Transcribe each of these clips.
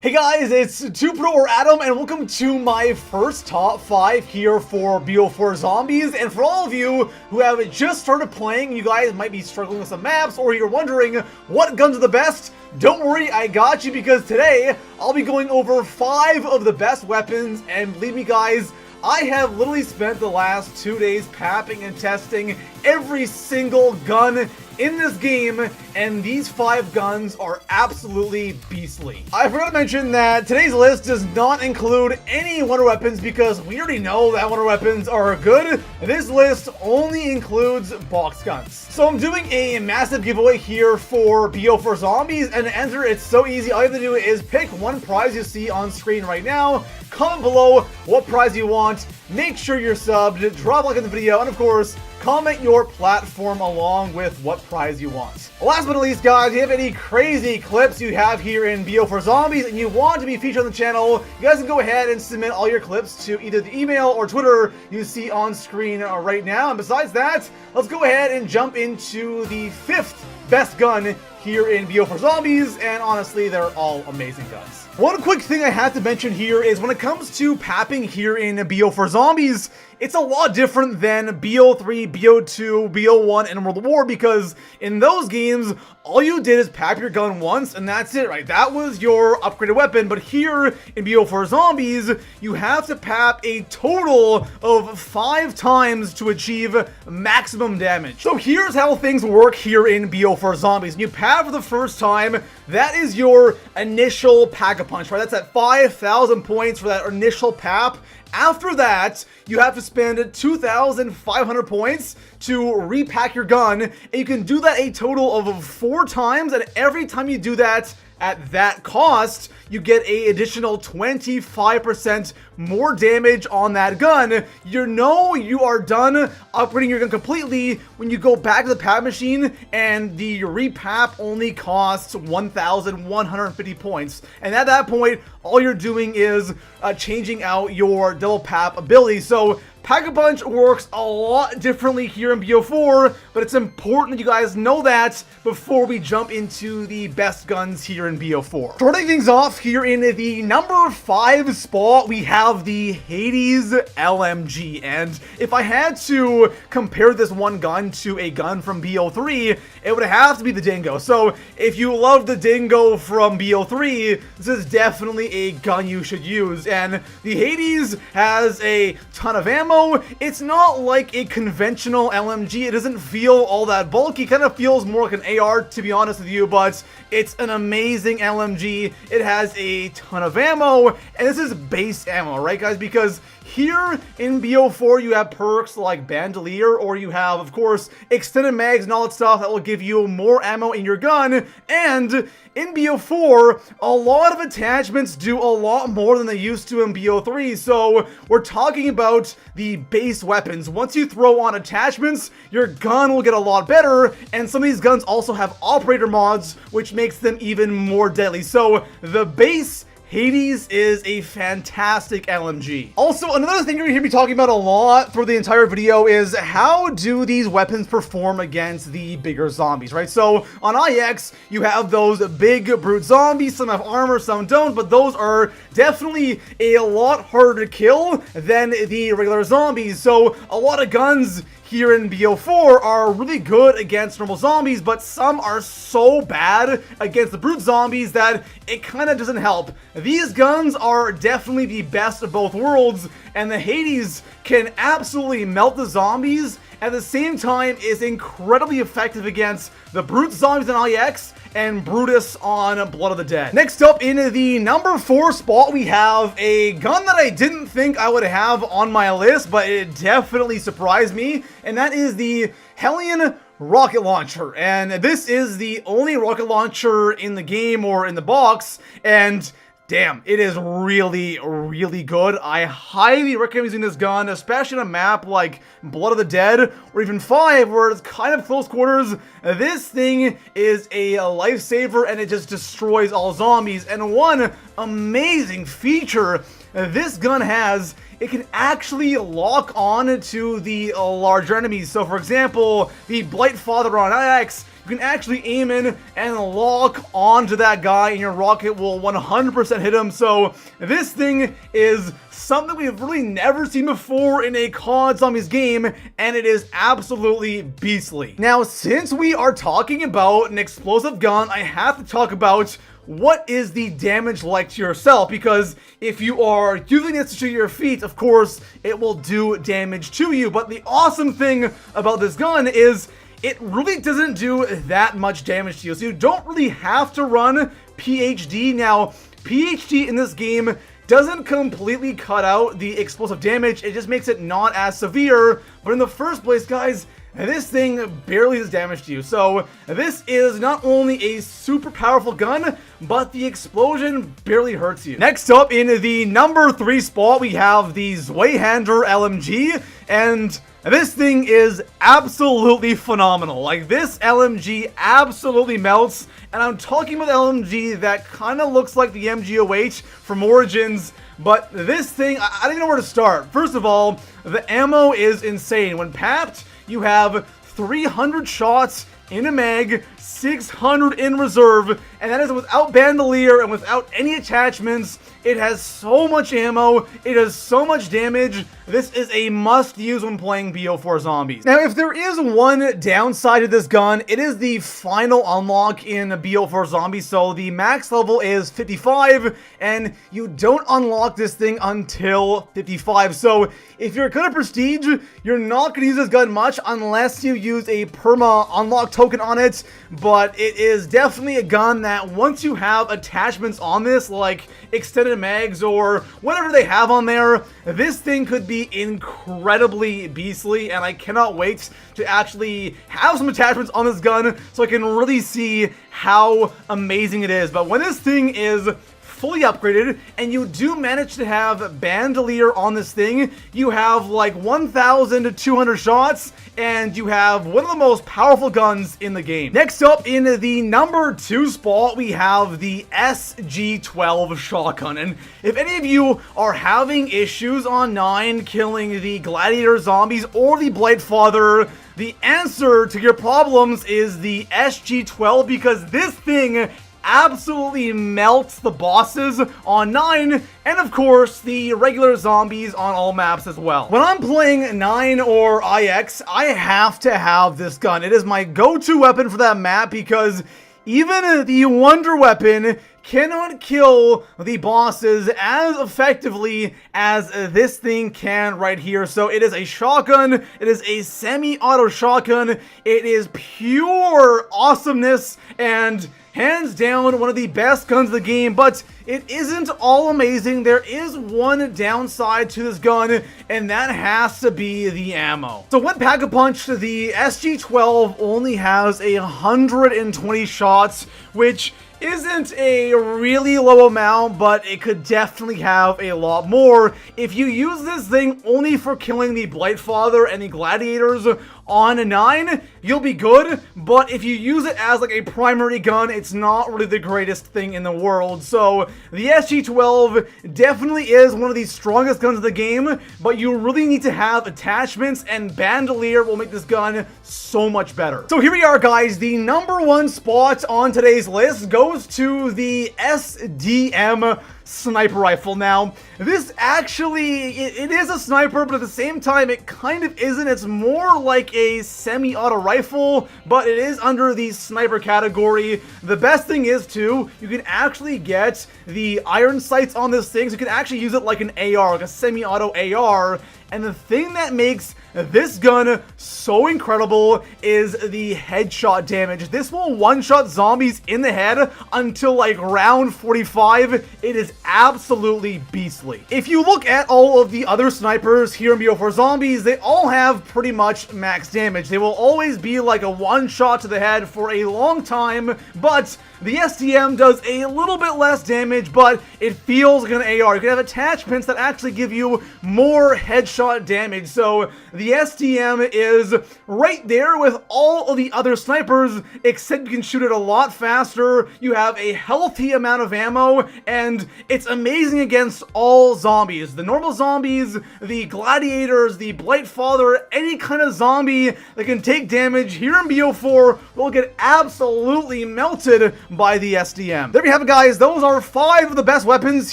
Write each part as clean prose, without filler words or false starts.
Hey guys, it's 2Pro or Adam, and welcome to my first top 5 here for Bo4 Zombies. And for all of you who have just started playing, you guys might be struggling with some maps, or you're wondering what guns are the best. Don't worry, I got you, because today I'll be going over 5 of the best weapons, and believe me guys, I have literally spent the last 2 days papping and testing every single gun in this game, and these 5 guns are absolutely beastly. I forgot to mention that today's list does not include any wonder weapons because we already know that wonder weapons are good. This list only includes box guns. So I'm doing a massive giveaway here for Bo4 Zombies, and to enter it's so easy. All you have to do is pick one prize you see on screen right now, comment below what prize you want, make sure you're subbed, drop a like in the video, and of course, comment your platform along with what prize you want. Last but not least, guys, if you have any crazy clips you have here in Bo4 Zombies and you want to be featured on the channel, you guys can go ahead and submit all your clips to either the email or Twitter you see on screen right now. And besides that, let's go ahead and jump into the 5th best gun here in Bo4 Zombies, and honestly, they're all amazing guns. One quick thing I have to mention here is when it comes to papping here in Bo4 Zombies, it's a lot different than Bo3, Bo2, Bo1, and World of War, because in those games, all you did is pap your gun once, and that's it, right? That was your upgraded weapon. But here in Bo4 Zombies, you have to pap a total of 5 times to achieve maximum damage. So here's how things work here in Bo4 Zombies. When you pap for the first time, that is your initial pack-a-punch, right? That's at 5,000 points for that initial pap. After that, you have to spend 2,500 points to repack your gun, and you can do that a total of 4 times, and every time you do that at that cost, you get an additional 25% more damage on that gun. You know you are done upgrading your gun completely when you go back to the pap machine and the repap only costs 1,150 points. And at that point, all you're doing is changing out your double pap ability. So Pack-a-Punch works a lot differently here in Bo4, but it's important that you guys know that before we jump into the best guns here in Bo4. Starting things off here in the number 5 spot, we have the Hades LMG. And if I had to compare this one gun to a gun from Bo3, it would have to be the Dingo. So if you love the Dingo from Bo3, this is definitely a gun you should use. And the Hades has a ton of ammo. It's not like a conventional LMG. It doesn't feel all that bulky. It kind of feels more like an AR, to be honest with you, but it's an amazing LMG. It has a ton of ammo, and this is base ammo, right guys? Because here in Bo4, you have perks like Bandolier, or you have, of course, extended mags and all that stuff that will give you more ammo in your gun. And in Bo4, a lot of attachments do a lot more than they used to in Bo3. So we're talking about the base weapons. Once you throw on attachments, your gun will get a lot better. And some of these guns also have operator mods, which makes them even more deadly. So the base Hades is a fantastic LMG. Also, another thing you're gonna hear me talking about a lot for the entire video is how do these weapons perform against the bigger zombies, right? So on IX, you have those big brute zombies. Some have armor, some don't, but those are definitely a lot harder to kill than the regular zombies. So a lot of guns here in Bo4 are really good against normal zombies, but some are so bad against the brute zombies that it kind of doesn't help. These guns are definitely the best of both worlds, and the Hades can absolutely melt the zombies, at the same time is incredibly effective against the brute zombies on IX and Brutus on Blood of the Dead. Next up, in the number 4 spot, we have a gun that I didn't think I would have on my list, but it definitely surprised me, and that is the Hellion rocket launcher. And this is the only rocket launcher in the game or in the box, and damn, it is really, really good. I highly recommend using this gun, especially on a map like Blood of the Dead, or even 5, where it's kind of close quarters. This thing is a lifesaver, and it just destroys all zombies. And one amazing feature this gun has, it can actually lock on to the larger enemies. So for example, the Blight Father on IX, you can actually aim in and lock onto that guy, and your rocket will 100% hit him. So this thing is something we've really never seen before in a COD Zombies game, and it is absolutely beastly. Now, since we are talking about an explosive gun, I have to talk about what is the damage like to yourself, because if you are using this to shoot your feet, of course, it will do damage to you. But the awesome thing about this gun is it really doesn't do that much damage to you, so you don't really have to run PhD. Now, PhD in this game doesn't completely cut out the explosive damage, it just makes it not as severe, but in the first place, guys, this thing barely does damage to you. So this is not only a super powerful gun, but the explosion barely hurts you. Next up, in the number 3 spot, we have the Zweihander LMG, and this thing is absolutely phenomenal. Like, this LMG absolutely melts, and I'm talking about LMG that kind of looks like the MG08 from Origins, but this thing, I don't even know where to start. First of all, the ammo is insane. When papped, you have 300 shots in a mag, 600 in reserve, and that is without bandolier and without any attachments. It has so much ammo, it does so much damage. This is a must-use when playing BO4 Zombies. Now, if there is one downside to this gun, it is the final unlock in BO4 Zombies. So the max level is 55, and you don't unlock this thing until 55. So if you're good at Prestige, you're not going to use this gun much unless you use a perma unlock token on it. But it is definitely a gun that once you have attachments on this, like extended mags or whatever they have on there, this thing could be incredibly beastly, and I cannot wait to actually have some attachments on this gun so I can really see how amazing it is. But when this thing is fully upgraded and you do manage to have bandolier on this thing, you have like 1,200 shots, and you have one of the most powerful guns in the game. Next up, in the number 2 spot, we have the SG-12 shotgun. And if any of you are having issues on 9 killing the gladiator zombies or the Blightfather, the answer to your problems is the SG-12, because this thing absolutely melts the bosses on 9, and of course the regular zombies on all maps as well. When I'm playing 9 or IX, I have to have this gun. It is my go-to weapon for that map, because even the Wonder Weapon cannot kill the bosses as effectively as this thing can right here. So it is a shotgun, it is a semi-auto shotgun, it is pure awesomeness, and hands down one of the best guns in the game. But it isn't all amazing. There is one downside to this gun, and that has to be the ammo. So when Pack-a-Punch, the SG-12 only has 120 shots, which isn't a really low amount, but it could definitely have a lot more. If you use this thing only for killing the Blightfather and the gladiators on 9, you'll be good, but if you use it as like a primary gun, it's not really the greatest thing in the world. So the SG-12 definitely is one of the strongest guns in the game, but you really need to have attachments, and bandolier will make this gun so much better. So here we are, guys. The number 1 spot on today's list goes to the SDM sniper rifle. Now, this actually, it is a sniper, but at the same time, it kind of isn't. It's more like a semi-auto rifle, but it is under the sniper category. The best thing is, too, you can actually get the iron sights on this thing, so you can actually use it like an AR, like a semi-auto AR. And the thing that makes this gun so incredible is the headshot damage. This will one-shot zombies in the head until like round 45. It is absolutely beastly. If you look at all of the other snipers here in BO4 Zombies, they all have pretty much max damage. They will always be like a one-shot to the head for a long time, but The STM does a little bit less damage, but it feels like an AR. You can have attachments that actually give you more headshot damage. So the STM is right there with all of the other snipers, except you can shoot it a lot faster. You have a healthy amount of ammo, and it's amazing against all zombies. The normal zombies, the gladiators, the Blightfather, any kind of zombie that can take damage here in BO4 will get absolutely melted by the SDM. There we have it, guys. Those are 5 of the best weapons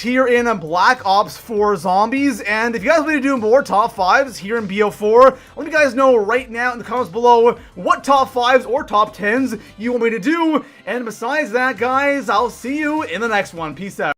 here in Black Ops 4 Zombies. And if you guys want me to do more top 5s here in BO4, let me guys know right now in the comments below what top 5s or top 10s you want me to do. And besides that, guys, I'll see you in the next one. Peace out.